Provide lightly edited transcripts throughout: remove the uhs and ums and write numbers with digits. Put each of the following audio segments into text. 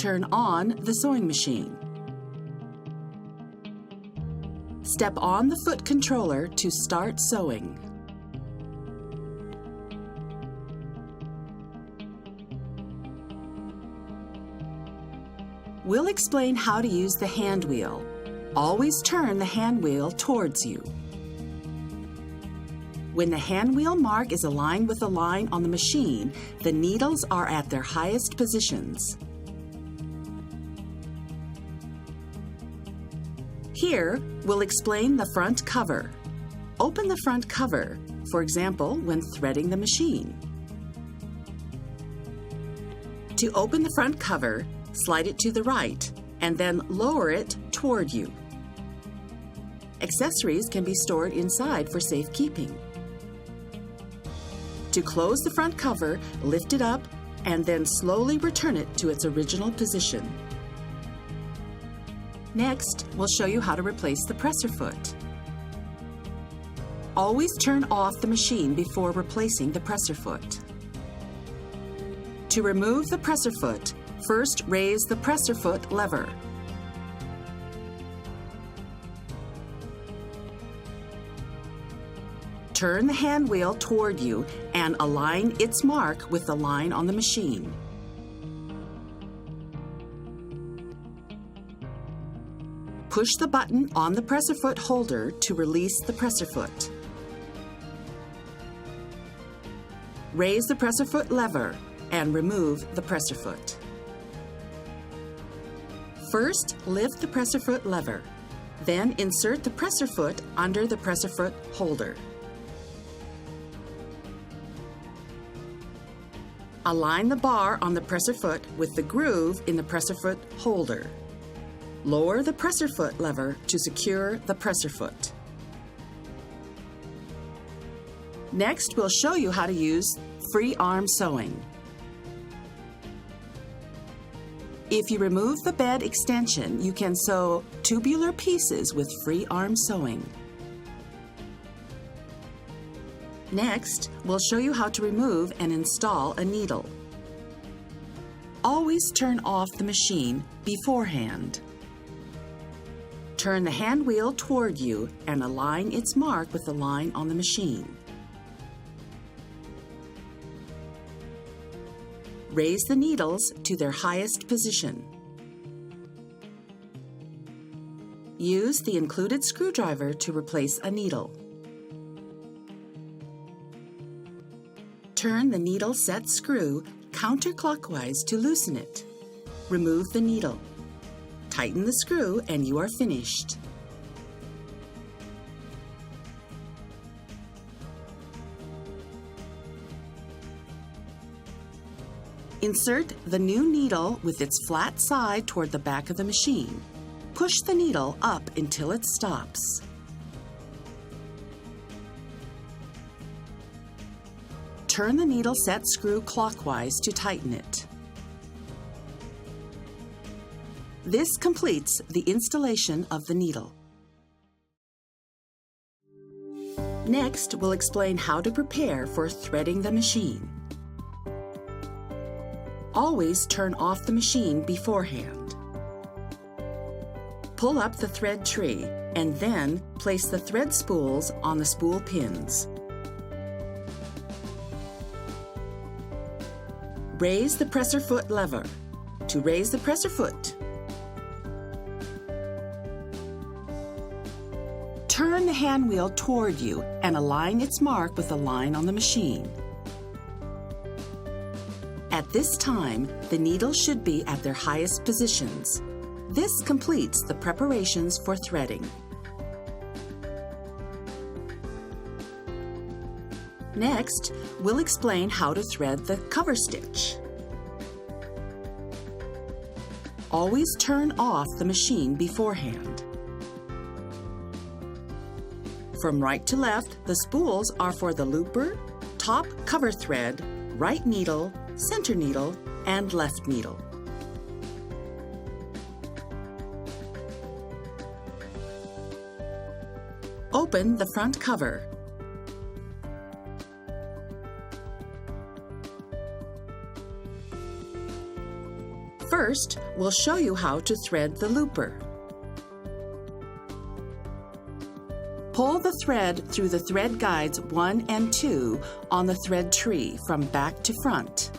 turn on the sewing machine. Step on the foot controller to start sewing. We'll explain how to use the hand wheel. Always turn the hand wheel towards you. When the hand wheel mark is aligned with the line on the machine, the needles are at their highest positions. Here, we'll explain the front cover. Open the front cover, for example, when threading the machine. To open the front cover, slide it to the right and then lower it toward you. Accessories can be stored inside for safekeeping. To close the front cover, lift it up and then slowly return it to its original position. Next, we'll show you how to replace the presser foot. Always turn off the machine before replacing the presser foot. To remove the presser foot, first raise the presser foot lever. Turn the hand wheel toward you and align its mark with the line on the machine. Push the button on the presser foot holder to release the presser foot. Raise the presser foot lever and remove the presser foot. First, lift the presser foot lever. Then insert the presser foot under the presser foot holder. Align the bar on the presser foot with the groove in the presser foot holder. Lower the presser foot lever to secure the presser foot. Next, we'll show you how to use free arm sewing. If you remove the bed extension, you can sew tubular pieces with free arm sewing. Next, we'll show you how to remove and install a needle. Always turn off the machine beforehand. Turn the hand wheel toward you and align its mark with the line on the machine. Raise the needles to their highest position. Use the included screwdriver to replace a needle. Turn the needle set screw counterclockwise to loosen it. Remove the needle. Tighten the screw and you are finished. Insert the new needle with its flat side toward the back of the machine. Push the needle up until it stops. Turn the needle set screw clockwise to tighten it. This completes the installation of the needle. Next, we'll explain how to prepare for threading the machine. Always turn off the machine beforehand. Pull up the thread tree and then place the thread spools on the spool pins. Raise the presser foot lever. To raise the presser foot, turn the hand wheel toward you and align its mark with the line on the machine. At this time, the needles should be at their highest positions. This completes the preparations for threading. Next, we'll explain how to thread the cover stitch. Always turn off the machine beforehand. From right to left, the spools are for the looper, top cover thread, right needle, center needle, and left needle. Open the front cover. First, First, we'll show you how to thread the looper. Pull the thread through the thread guides 1 and 2 on the thread tree from back to front.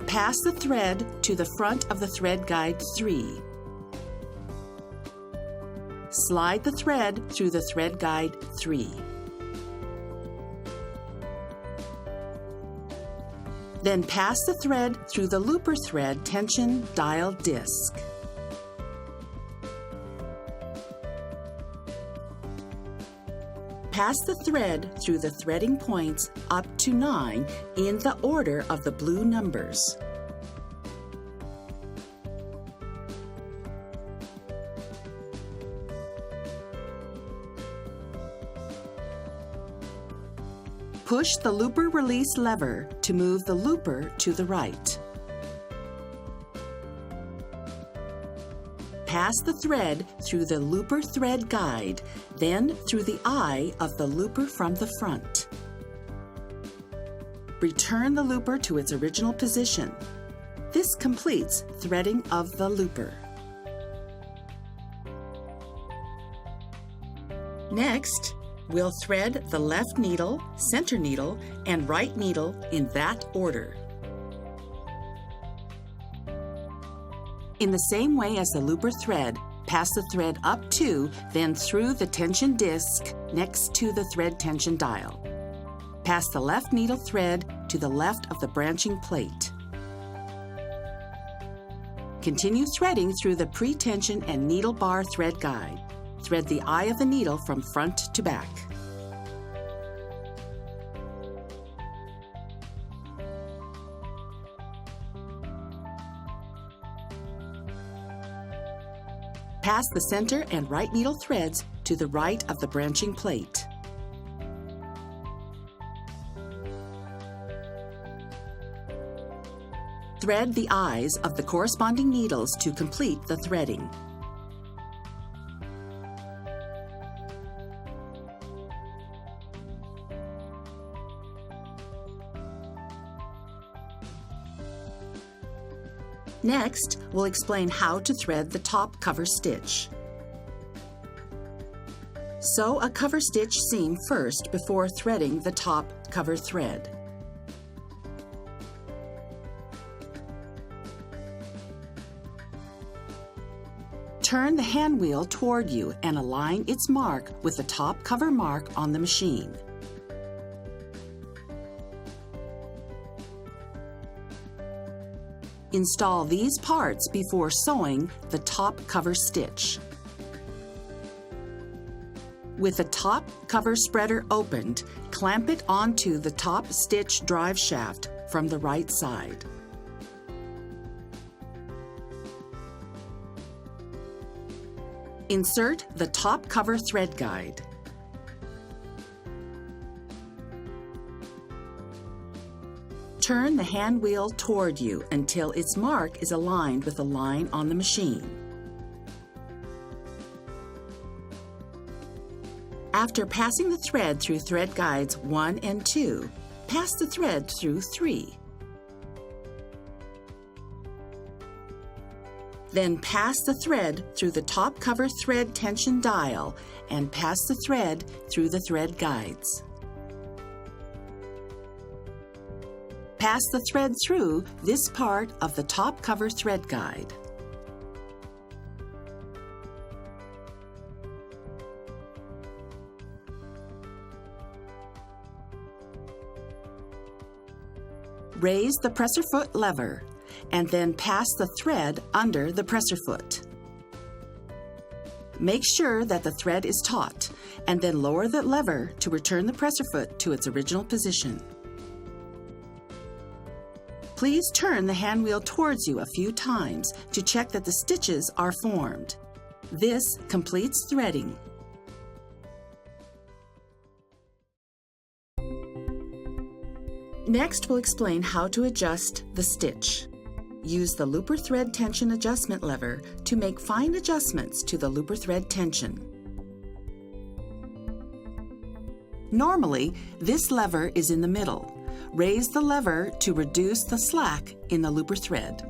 Pass the thread to the front of the thread guide 3. Slide the thread through the thread guide 3. Then pass the thread through the looper thread tension dial disc. Pass the thread through the threading points up to 9 in the order of the blue numbers. Push the looper release lever to move the looper to the right. Pass the thread through the looper thread guide, then through the eye of the looper from the front. Return the looper to its original position. This completes threading of the looper. Next, we'll thread the left needle, center needle, and right needle in that order. In the same way as the looper thread, pass the thread up to, then through the tension disc next to the thread tension dial. Pass the left needle thread to the left of the branching plate. Continue threading through the pre-tension and needle bar thread guide. Thread the eye of the needle from front to back. Pass the center and right needle threads to the right of the branching plate. Thread the eyes of the corresponding needles to complete the threading. Next, we'll explain how to thread the top cover stitch. Sew a cover stitch seam first before threading the top cover thread. Turn the hand wheel toward you and align its mark with the top cover mark on the machine. Install these parts before sewing the top cover stitch. With the top cover spreader opened, clamp it onto the top stitch drive shaft from the right side. Insert the top cover thread guide. Turn the hand wheel toward you until its mark is aligned with the line on the machine. After passing the thread through thread guides 1 and 2, pass the thread through 3. Then pass the thread through the top cover thread tension dial and pass the thread through the thread guides. Pass the thread through this part of the top cover thread guide. Raise the presser foot lever and then pass the thread under the presser foot. Make sure that the thread is taut and then lower the lever to return the presser foot to its original position. Please turn the hand wheel towards you a few times to check that the stitches are formed. This completes threading. Next, we'll explain how to adjust the stitch. Use the looper thread tension adjustment lever to make fine adjustments to the looper thread tension. Normally, this lever is in the middle. raise the lever to reduce the slack in the looper thread.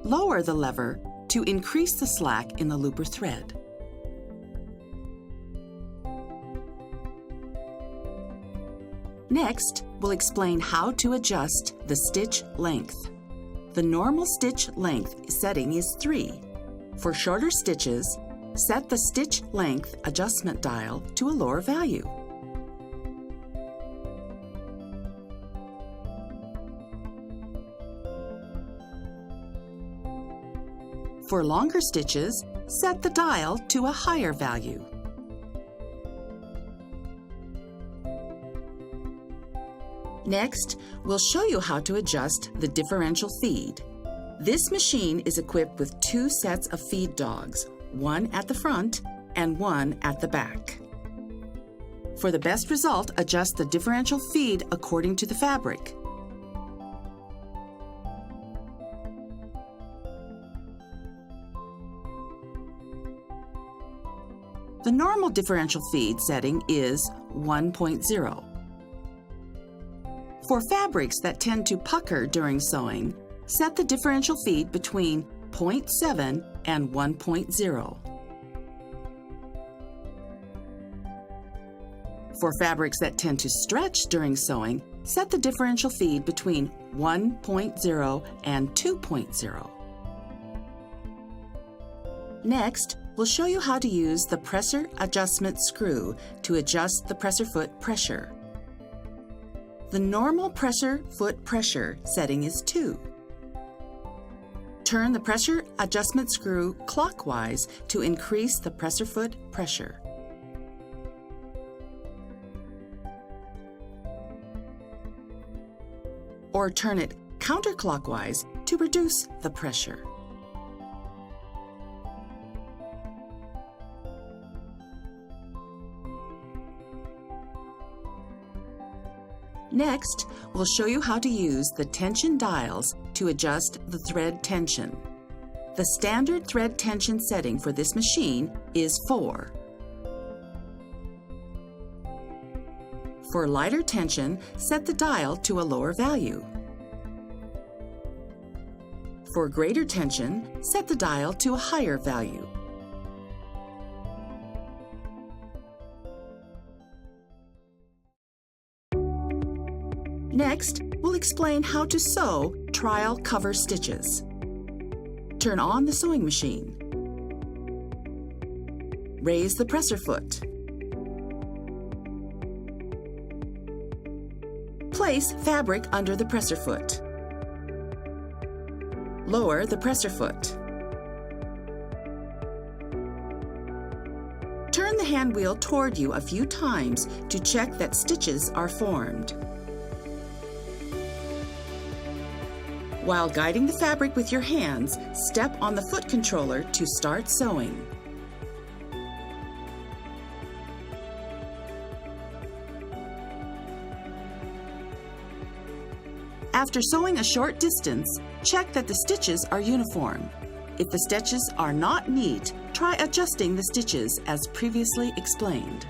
Lower the lever to increase the slack in the looper thread. Next, we'll explain how to adjust the stitch length. The normal stitch length setting is 3. For shorter stitches, set the stitch length adjustment dial to a lower value. For longer stitches, set the dial to a higher value. Next, we'll show you how to adjust the differential feed. This machine is equipped with 2 sets of feed dogs, one at the front and one at the back. For the best result, adjust the differential feed according to the fabric. The normal differential feed setting is 1.0. For fabrics that tend to pucker during sewing, set the differential feed between 0.7 and 1.0. For fabrics that tend to stretch during sewing, set the differential feed between 1.0 and 2.0. Next, we'll show you how to use the presser adjustment screw to adjust the presser foot pressure. The normal presser foot pressure setting is 2. Turn the pressure adjustment screw clockwise to increase the presser foot pressure. Or turn it counterclockwise to reduce the pressure. Next, we'll show you how to use the tension dials to adjust the thread tension. The standard thread tension setting for this machine is 4. For lighter tension, set the dial to a lower value. For greater tension, set the dial to a higher value. Next, we'll explain how to sew trial cover stitches. Turn on the sewing machine. Raise the presser foot. Place fabric under the presser foot. Lower the presser foot. Turn the hand wheel toward you a few times to check that stitches are formed. While guiding the fabric with your hands, step on the foot controller to start sewing. After sewing a short distance, check that the stitches are uniform. If the stitches are not neat, try adjusting the stitches as previously explained.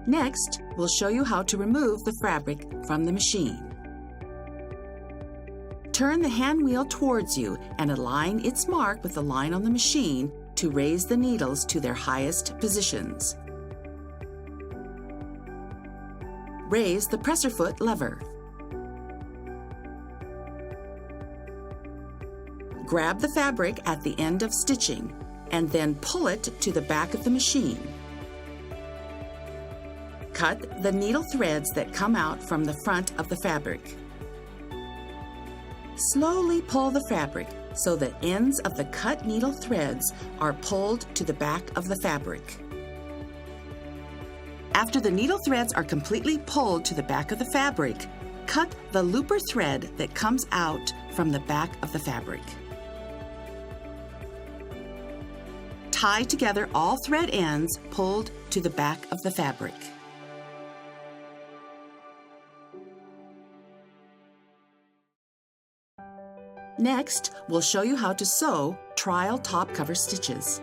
Next, we'll show you how to remove the fabric from the machine. Turn the hand wheel towards you and align its mark with the line on the machine to raise the needles to their highest positions. Raise the presser foot lever. Grab the fabric at the end of stitching and then pull it to the back of the machine. Cut the needle threads that come out from the front of the fabric. Slowly pull the fabric so the ends of the cut needle threads are pulled to the back of the fabric. After the needle threads are completely pulled to the back of the fabric, cut the looper thread that comes out from the back of the fabric. Tie together all thread ends pulled to the back of the fabric. Next, we'll show you how to sew trial top cover stitches.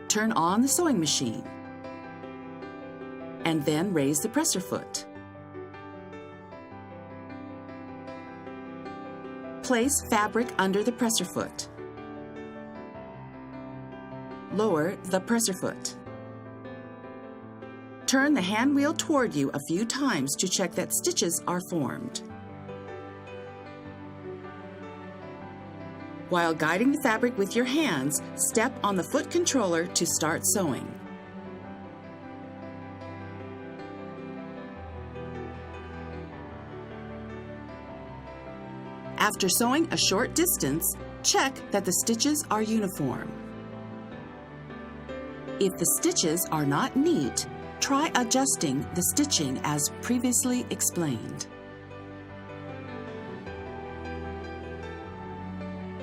Turn on the sewing machine and then raise the presser foot. Place fabric under the presser foot. Lower the presser foot. Turn the hand wheel toward you a few times to check that stitches are formed. While guiding the fabric with your hands, step on the foot controller to start sewing. After sewing a short distance, check that the stitches are uniform. If the stitches are not neat, try adjusting the stitching as previously explained.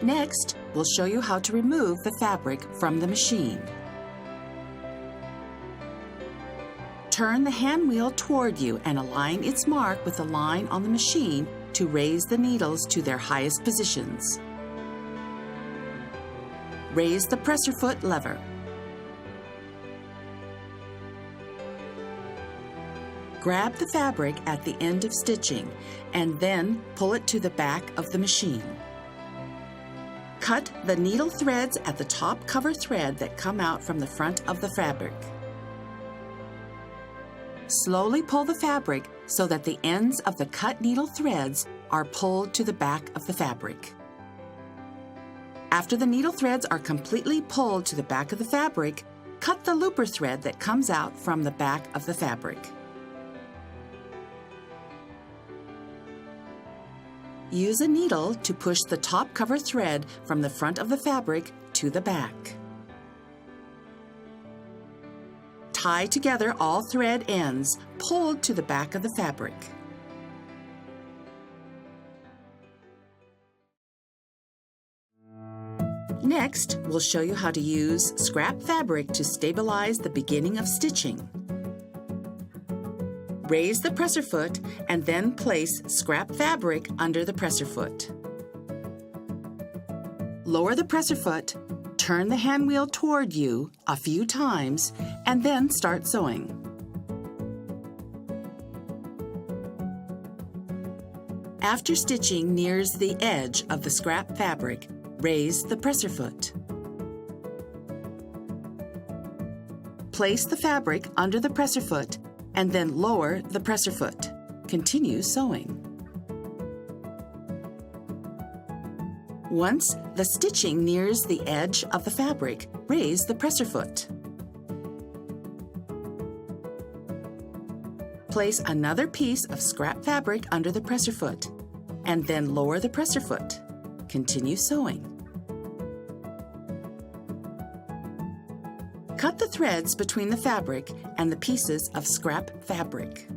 Next, we'll show you how to remove the fabric from the machine. Turn the hand wheel toward you and align its mark with the line on the machine to raise the needles to their highest positions. Raise the presser foot lever. Grab the fabric at the end of stitching and then pull it to the back of the machine. Cut the needle threads at the top cover thread that come out from the front of the fabric. Slowly pull the fabric so that the ends of the cut needle threads are pulled to the back of the fabric. After the needle threads are completely pulled to the back of the fabric, cut the looper thread that comes out from the back of the fabric. Use a needle to push the top cover thread from the front of the fabric to the back. Tie together all thread ends pulled to the back of the fabric. Next, we'll show you how to use scrap fabric to stabilize the beginning of stitching. Raise the presser foot and then place scrap fabric under the presser foot. Lower the presser foot, turn the hand wheel toward you a few times, and then start sewing. After stitching nears the edge of the scrap fabric, raise the presser foot. Place the fabric under the presser foot and then lower the presser foot. Continue sewing. Once the stitching nears the edge of the fabric, raise the presser foot. Place another piece of scrap fabric under the presser foot and then lower the presser foot. Continue sewing. Cut the threads between the fabric and the pieces of scrap fabric.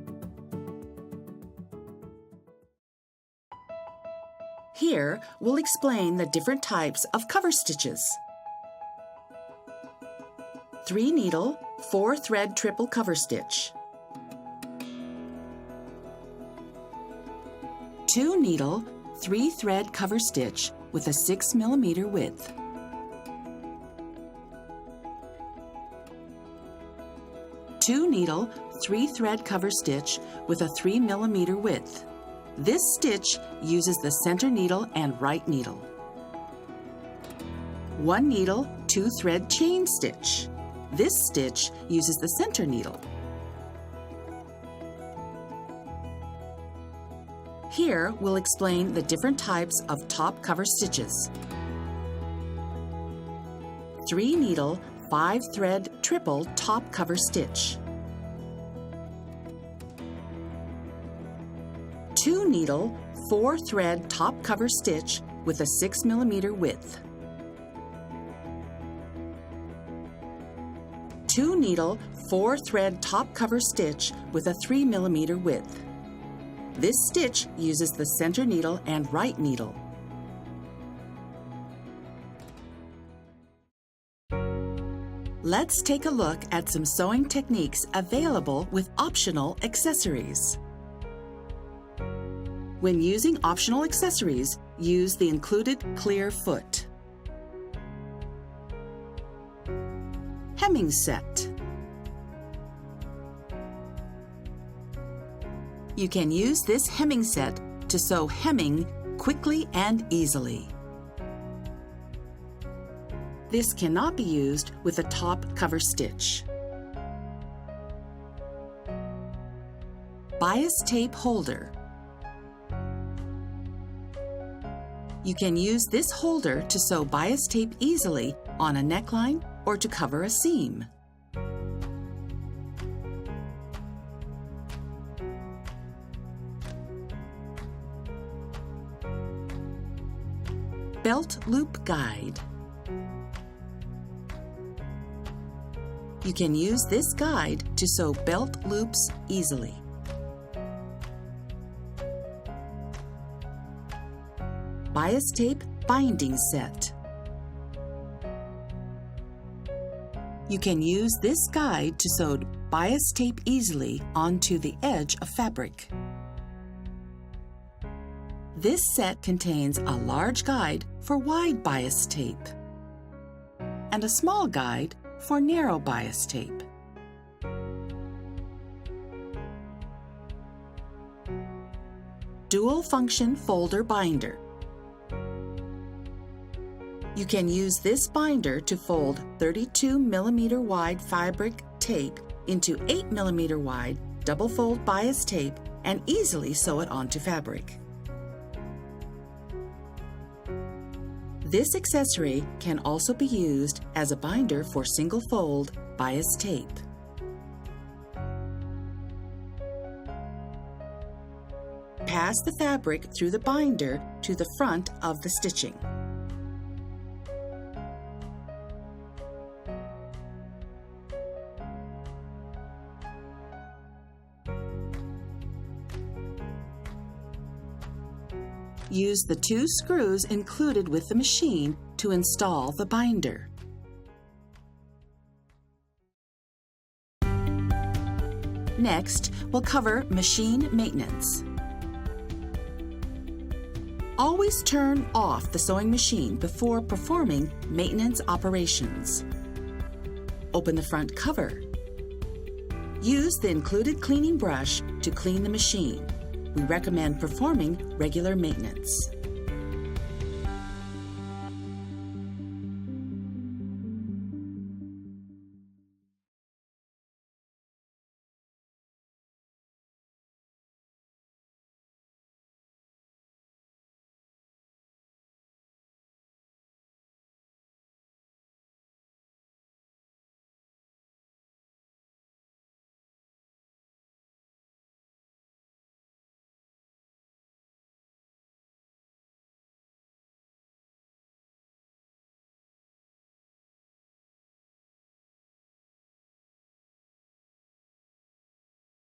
Here, we'll explain the different types of cover stitches. 3 needle, 4 thread triple cover stitch. 2 needle, 3 thread cover stitch with a 6 mm width. 2 needle, 3 thread cover stitch with a 3 mm width. This stitch uses the center needle and right needle. 1 needle, 2 thread chain stitch. This stitch uses the center needle. Here, we'll explain the different types of top cover stitches. 3 needle, 5 thread triple top cover stitch. 2 needle, 4 thread top cover stitch with a 6 mm width. 2 needle, 4 thread top cover stitch with a 3 mm width. This stitch uses the center needle and right needle. Let's take a look at some sewing techniques available with optional accessories. When using optional accessories, use the included clear foot. Hemming set. You can use this hemming set to sew hemming quickly and easily. This cannot be used with a top cover stitch. Bias tape holder. You can use this holder to sew bias tape easily on a neckline or to cover a seam. Belt loop guide. You can use this guide to sew belt loops easily. Bias tape binding set. You can use this guide to sew bias tape easily onto the edge of fabric. This set contains a large guide for wide bias tape and a small guide for narrow bias tape. Dual function folder binder. You can use this binder to fold 32 mm wide fabric tape into 8 mm wide double fold bias tape and easily sew it onto fabric. This accessory can also be used as a binder for single fold bias tape. Pass the fabric through the binder to the front of the stitching. Use the 2 screws included with the machine to install the binder. Next, we'll cover machine maintenance. Always turn off the sewing machine before performing maintenance operations. Open the front cover. Use the included cleaning brush to clean the machine. We recommend performing regular maintenance.